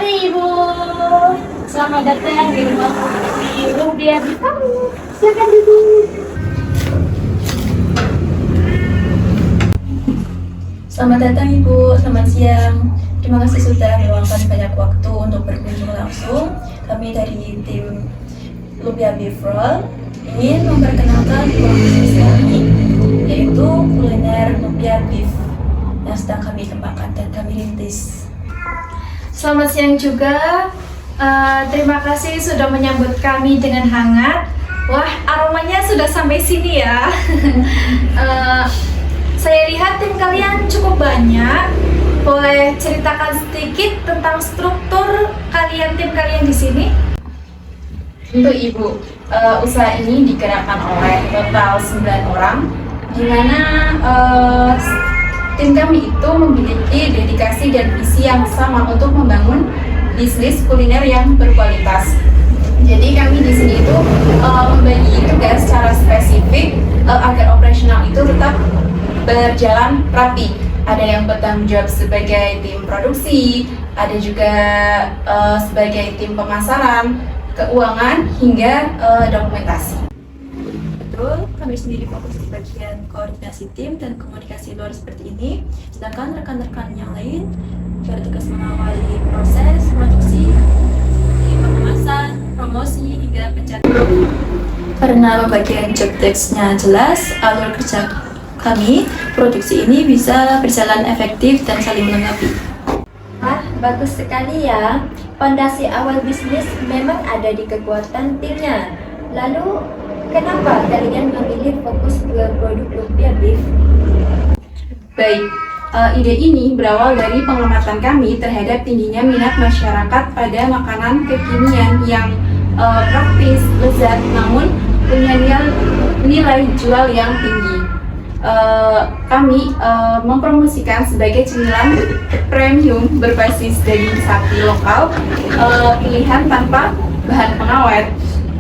Mari Ibu, selamat datang di rumah Lumpia di kamu. Silakan duduk. Selamat datang Ibu, selamat siang. Terima kasih sudah meluangkan banyak waktu untuk berkunjung langsung. Kami dari tim Lumpia Beef Roll ingin memperkenalkan ruang bisnis kami, yaitu kuliner lumpia beef yang sedang kami kembangkan dan kami rintis. Selamat siang juga. Terima kasih sudah menyambut kami dengan hangat. Wah, aromanya sudah sampai sini ya. Saya lihat tim kalian cukup banyak. Boleh ceritakan sedikit tentang struktur tim kalian di sini? Untuk Ibu, usaha ini digerakkan oleh total 9 orang, di mana tim kami itu memiliki dedikasi dan visi yang sama untuk membangun bisnis kuliner yang berkualitas. Jadi kami di sini itu membagi tugas secara spesifik agar operasional itu tetap berjalan rapi. Ada yang bertanggung jawab sebagai tim produksi, ada juga sebagai tim pemasaran, keuangan hingga dokumentasi. Betul, kami sendiri fokus di bagian koordinasi tim dan komunikasi luar seperti ini. Sedangkan rekan-rekan yang lain bertugas mengawali proses produksi, pengemasan, promosi hingga pencatatan. Karena pembagian job desk-nya jelas, alur kerja kami, produksi ini bisa berjalan efektif dan saling melengkapi. Wah, bagus sekali ya. Fondasi awal bisnis memang ada di kekuatan timnya. Lalu, kenapa kalian memilih fokus ke produk lumpia beef? Baik, ide ini berawal dari pengamatan kami terhadap tingginya minat masyarakat pada makanan kekinian yang praktis, lezat, namun punya nilai jual yang tinggi. Kami mempromosikan sebagai cemilan premium berbasis daging sapi lokal, pilihan tanpa bahan pengawet.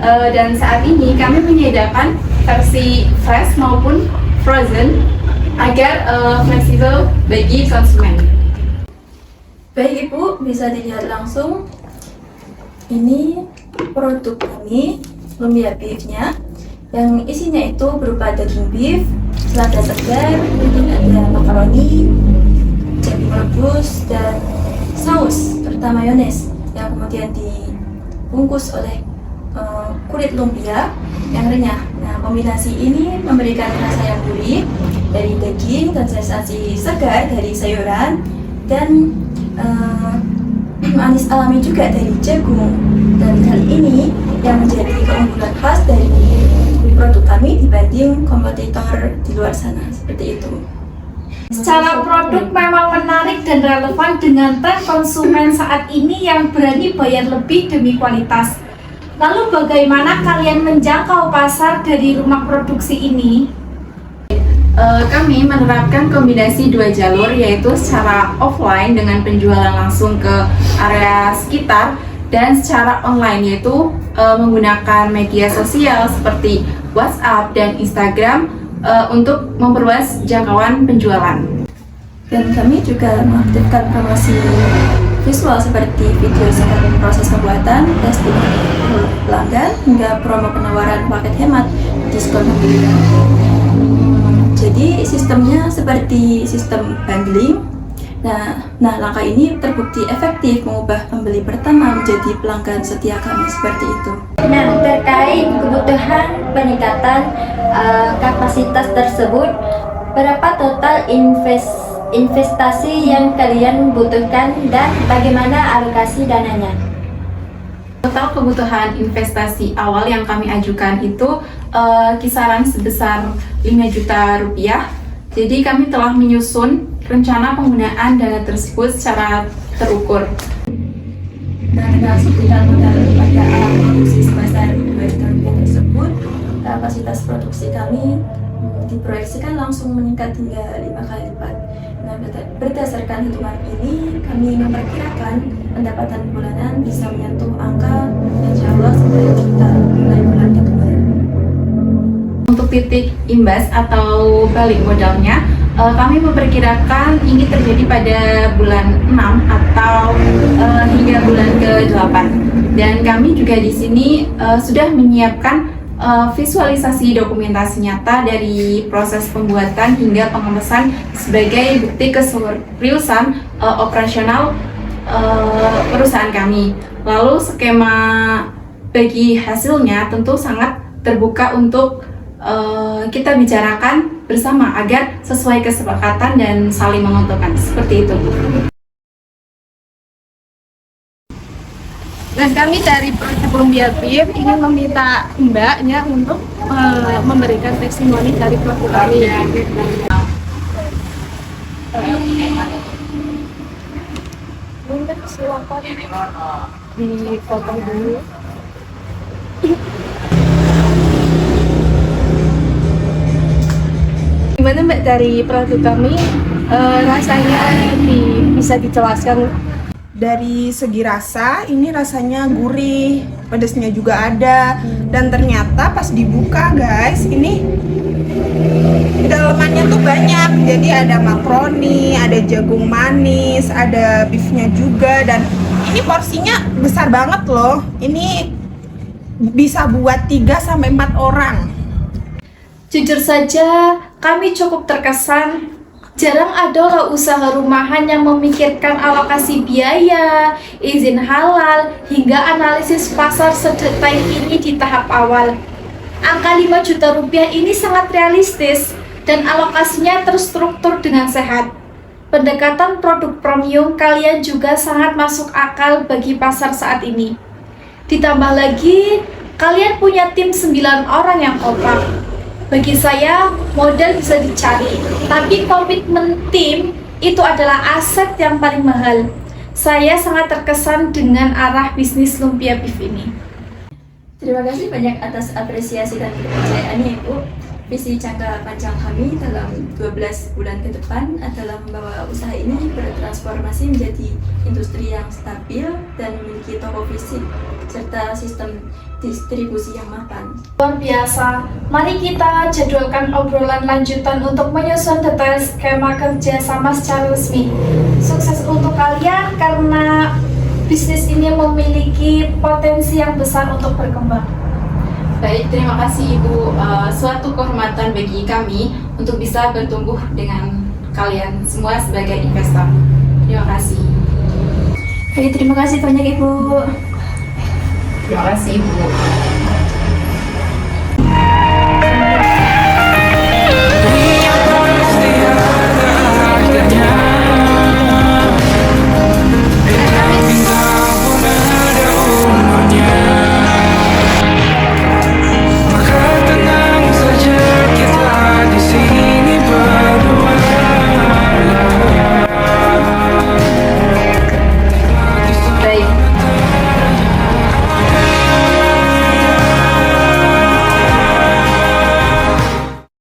Dan saat ini kami menyediakan versi fresh maupun frozen agar fleksibel bagi konsumen. Baik Ibu, bisa dilihat langsung. Ini produk kami, lumpia beefnya, yang isinya itu berupa daging beef, selada segar, kemudian ada makaroni, jagung rebus, dan saus serta mayones yang kemudian dibungkus oleh kulit lumpia yang renyah. Nah, kombinasi ini memberikan rasa yang gurih dari daging dan sensasi segar dari sayuran dan manis alami juga dari jagung. Dan hal ini yang menjadi keunggulan khas dari produk kami dibanding kompetitor di luar sana, seperti itu. Secara produk memang menarik dan relevan dengan tren konsumen saat ini yang berani bayar lebih demi kualitas. Lalu bagaimana kalian menjangkau pasar dari rumah produksi ini? Kami menerapkan kombinasi dua jalur, yaitu secara offline dengan penjualan langsung ke area sekitar dan secara online, yaitu menggunakan media sosial seperti WhatsApp dan Instagram untuk memperluas jangkauan penjualan. Dan kami juga mengaktifkan promosi visual seperti video singkat proses pembuatan, testimoni pelanggan, hingga promo penawaran paket hemat, diskon pembelian. Jadi sistemnya seperti sistem bundling. Nah, langkah ini terbukti efektif mengubah pembeli pertama menjadi pelanggan setia kami, seperti itu. Nah, terkait kebutuhan peningkatan kapasitas tersebut, berapa total investasi yang kalian butuhkan dan bagaimana alokasi dananya? Total kebutuhan investasi awal yang kami ajukan itu kisaran sebesar 5 juta rupiah. Jadi kami telah menyusun rencana penggunaan dana tersebut secara terukur. Dengan suntikan modal pada alat produksi sebesar 2 juta rupiah tersebut, kapasitas produksi kami diproyeksikan langsung meningkat hingga 5 kali lipat. Nah, berdasarkan hitungan ini, kami memperkirakan pendapatan bulanan bisa menyentuh angka insya Allah 9 juta mulai bulan kedua. Untuk titik imbas atau balik modalnya, kami memperkirakan ini terjadi pada bulan 6 atau hingga bulan juga di sini sudah menyiapkan visualisasi dokumentasi nyata dari proses pembuatan hingga pengemesan sebagai bukti keseriusan operasional perusahaan kami. Lalu skema bagi hasilnya tentu sangat terbuka untuk kita bicarakan bersama agar sesuai kesepakatan dan saling menguntungkan. Seperti itu, Bu. Nah, kami dari Proyek Lumpia Beef ingin meminta Mbaknya untuk memberikan testimoni dari pelaku kami. Mungkin silakan dipotong dulu. Gimana Mbak dari pelaku kami, rasanya bisa dijelaskan? Dari segi rasa, ini rasanya gurih, pedasnya juga ada, dan ternyata pas dibuka guys, ini dalamannya tuh banyak. Jadi ada makaroni, ada jagung manis, ada beefnya juga, dan ini porsinya besar banget loh. Ini bisa buat 3-4 orang. Jujur saja, kami cukup terkesan. Jarang ada loh usaha rumahan yang memikirkan alokasi biaya, izin halal, hingga analisis pasar sedetail ini di tahap awal. Angka 5 juta rupiah ini sangat realistis dan alokasinya terstruktur dengan sehat. Pendekatan produk premium kalian juga sangat masuk akal bagi pasar saat ini. Ditambah lagi, kalian punya tim 9 orang yang kompak. Bagi saya, modal bisa dicari, tapi komitmen tim itu adalah aset yang paling mahal. Saya sangat terkesan dengan arah bisnis Lumpia Beef ini. Terima kasih banyak atas apresiasi dan kepercayaannya, Ibu. Visi jangka panjang kami dalam 12 bulan ke depan adalah membawa usaha ini bertransformasi menjadi industri yang stabil dan memiliki toko fisik serta sistem distribusi yang mapan. Luar biasa, mari kita jadwalkan obrolan lanjutan untuk menyusun detail skema kerja sama secara resmi. Sukses untuk kalian karena bisnis ini memiliki potensi yang besar untuk berkembang. Baik, terima kasih Ibu. Suatu kehormatan bagi kami untuk bisa bertumbuh dengan kalian semua sebagai investor. Terima kasih. Baik, terima kasih banyak Ibu. Terima kasih Ibu.